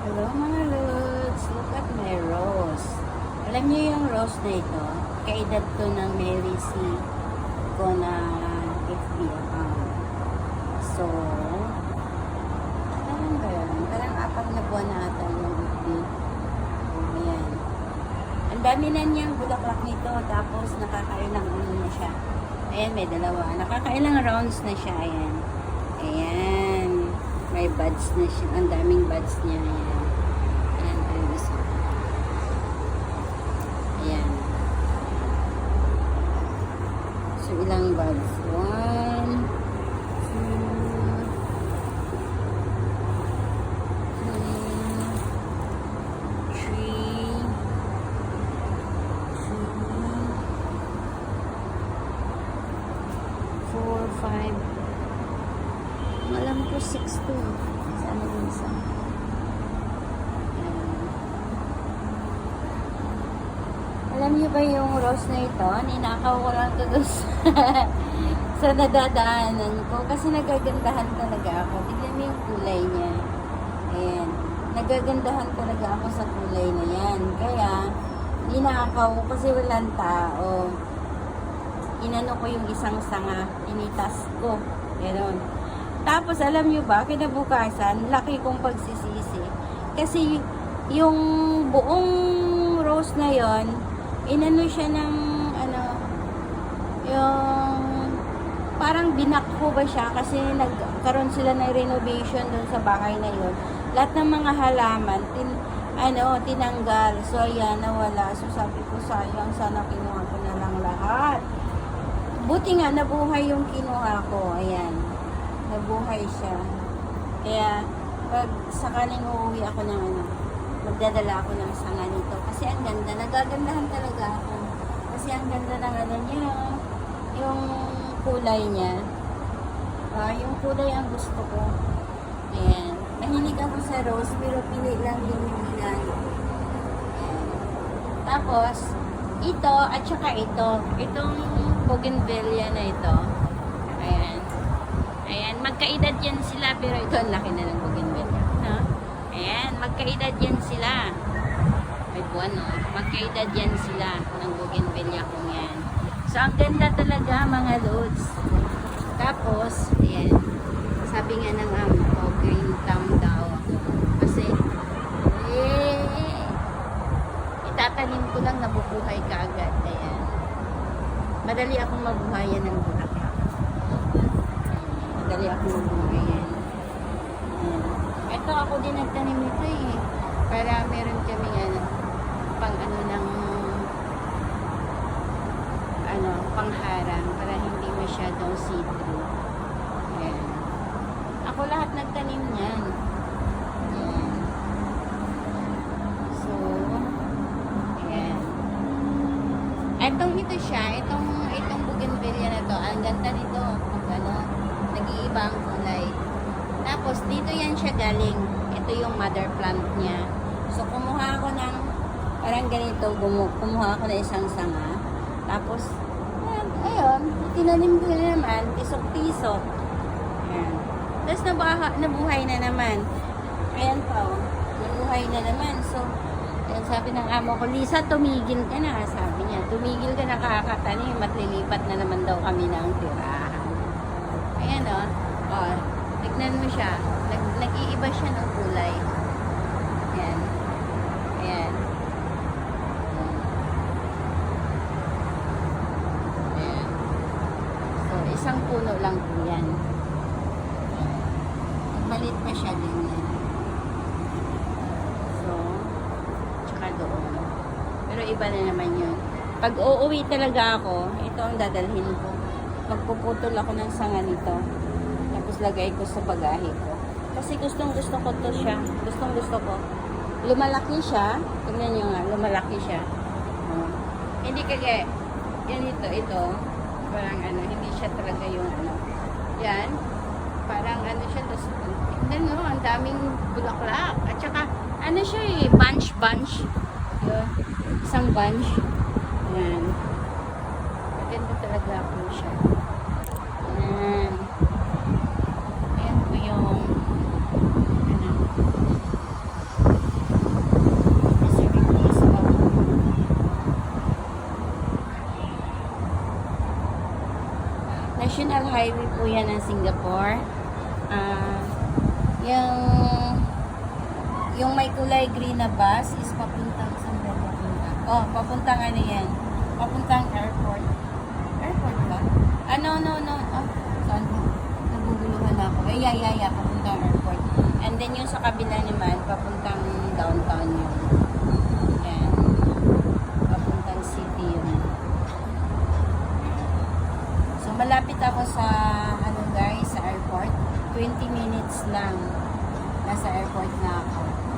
Hello mga Lods! Look at my rose. Alam niyo yung rose na ito? Kaedad to ng Mary C. ko na FB account. So, parang ba yun? Parang 4 na buwan na ata yung FB. Ayan. Ang dami na niyang bulaklak nito. Tapos nakakailang ano na siya. Ayan, may dalawa. Nakakailang rounds na siya. Ayan. Ayan. May buds na siya. Ang daming buds niya. Ayan. Ayan. Ayan. So, ilang buds? 1, 2, 3, 4, 5. Alam ko 6 to. Sana yung isa. Alam niyo ba yung rose na ito? Ninakaw ko lang to doon sa nadadaanan ko. Kasi nagagandahan talaga ako. Tignan mo yung kulay niya. Ayan. Nagagandahan talaga ako sa kulay na yan. Kaya, ninakaw ko kasi walang tao. Inano ko yung isang sanga. Initas ko. Ganon. Tapos, alam nyo ba, kinabukasan, laki kong pagsisisi. Kasi, yung buong rose na yon, inano siya ng, yung, parang binakho ba siya, kasi nagkaroon sila ng renovation doon sa bahay na yon. Lahat ng mga halaman, tinanggal. So, ayan, nawala. So, sabi ko, sayang, sana kinuha ko na lang lahat. Buti nga, nabuhay yung kinuha ko. Ayan. Nabuhay siya. Kaya, pag sakaling uuwi ako ng magdadala ako ng sanga nito. Kasi ang ganda. Nagagandahan talaga ako. Kasi ang ganda ng niya. Yung kulay niya. Yung kulay ang gusto ko. Ayan. Mahilig ako sa rose, pero pili lang din yung ilan. Ayan. Tapos, ito at saka ito. Itong bougainvillea na ito. Ayan. Ayan, magkaedad yan sila, pero ito ang laki na ng bougainvillea. No? Ayan, magkaedad yan sila. May buwan, no? Magkaedad yan sila ng bougainvillea kung yan. So, ang ganda talaga, mga loads. Tapos, ayan, sabi nga ng amo ko, green thumb daw ako. Kasi, itatanim ko lang, nabubuhay ka agad. Ayan. Madali akong mabuhayan ng bulaklak. Madali akong mabuhayan. Ito ako din nagtanim nito eh. Para meron kami pang pangharang. Para hindi masyadong see-through. Ayan. Ako lahat nagtanim niyan. Ayan. So, ayan. Ito siya. Itong bougainvillea na to. Ang ganda nito. Nag-iiba ang kulay. Tapos, dito yan siya galing. Ito yung mother plant niya. So, kumuha ako ng parang ganito. Kumuha ako ng isang sanga. Tapos, ayun. Tinanim ko na naman. Tisok-tisok. Ayan. Tapos, nabuhay na naman. Ayan pa, oh. Nabuhay na naman. So, ayan, sabi ng amo ko, Lisa, tumigil ka na. Sabi niya, tumigil ka na kakatanim. Matlilipat na naman daw kami ng tirahan. Ayan, oh. Oh, tignan mo siya. Nag-iiba siya ng kulay. Ayan. Ayan. Ayan. So, isang puno lang po yan. Malit pa siya din yan. So, tsaka doon. Pero iba na naman yun. Pag uuwi talaga ako, ito ang dadalhin ko. Magpuputol ako ng sanga nito. Tapos lagay ko sa bagahe ko. Kasi gustong gusto ko to siya. Gustong gusto ko. Lumalaki siya. Tingnan nyo nga, lumalaki siya. Hindi kaya, yan ito. Parang hindi siya talaga yung yan. Parang siya. Tingnan nyo, ang daming bulaklak. At saka, siya eh, bunch. Isang bunch. Yan. Maganda talaga ako siya. Yan. Ayan po yung highway po yan ng Singapore. Ah, yung may kulay green na bus is papuntang saan ba papunta? Oh, papuntang ano yan? Papuntang airport. Airport ba? Ah, no. Oh, saan ba? Naguguluhan ako. Yeah. Papuntang airport. And then yung sa kabila naman, papuntang downtown yun. Yan. Papuntang city yun. So, malapit ako sa, ano guys, sa airport. 20 minutes lang. Nasa airport na ako.